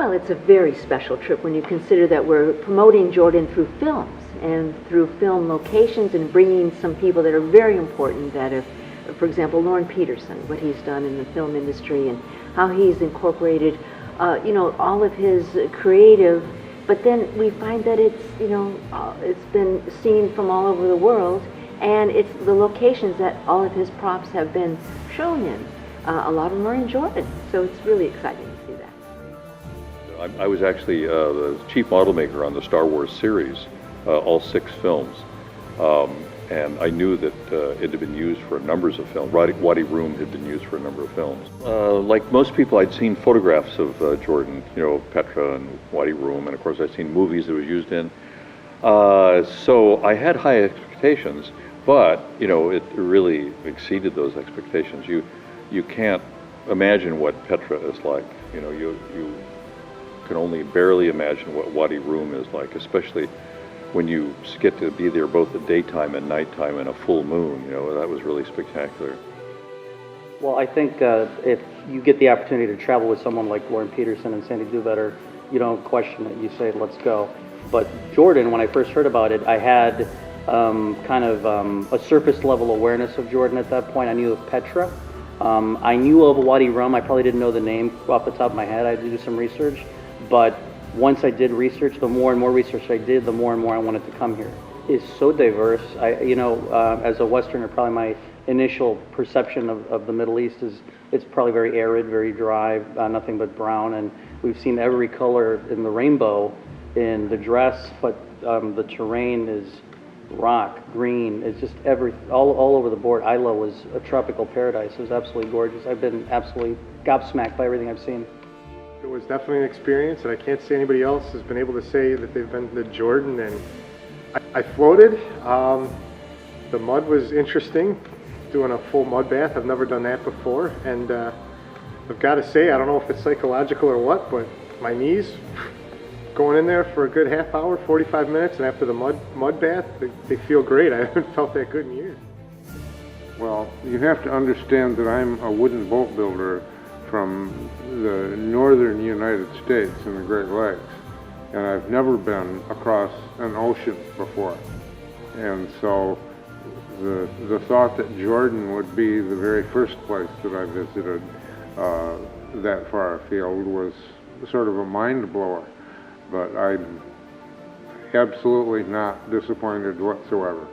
Well, it's a very special trip when you consider that we're promoting Jordan through films and through film locations and bringing some people that are very important that have, for example, Lorne Peterson, what he's done in the film industry and how he's incorporated, all of his creative, but then we find that it's, it's been seen from all over the world, and it's the locations that all of his props have been shown in. A lot of them are in Jordan, so it's really exciting to see that. I was actually the chief model maker on the Star Wars series, all 6 films, and I knew that it had been used for numbers of films. Wadi Rum had been used for a number of films. Like most people, I'd seen photographs of Jordan, Petra and Wadi Rum, and of course I'd seen movies it was used in. So I had high expectations, but it really exceeded those expectations. You can't imagine what Petra is like. You can only barely imagine what Wadi Rum is like, especially when you get to be there both at daytime and nighttime and a full moon. That was really spectacular. Well, I think if you get the opportunity to travel with someone like Lorne Peterson and Sandy Dhuyvetter, you don't question it. You say, let's go. But Jordan, when I first heard about it, I had a surface level awareness of Jordan at that point. I knew of Petra. I knew of Wadi Rum. I probably didn't know the name off the top of my head. I had to do some research. But once I did research, the more and more research I did, the more and more I wanted to come here. It's so diverse. As a Westerner, probably my initial perception of the Middle East is it's probably very arid, very dry, nothing but brown. And we've seen every color in the rainbow in the dress, but the terrain is rock, green. It's just all over the board. Isla was a tropical paradise. It was absolutely gorgeous. I've been absolutely gobsmacked by everything I've seen. It was definitely an experience, and I can't say anybody else has been able to say that they've been to Jordan. And I floated. The mud was interesting, doing a full mud bath. I've never done that before, and I've got to say, I don't know if it's psychological or what, but my knees, going in there for a good half hour, 45 minutes, and after the mud bath, they feel great. I haven't felt that good in years. Well, you have to understand that I'm a wooden boat builder from the northern United States and the Great Lakes, and I've never been across an ocean before. And so the thought that Jordan would be the very first place that I visited that far afield was sort of a mind blower. But I'm absolutely not disappointed whatsoever.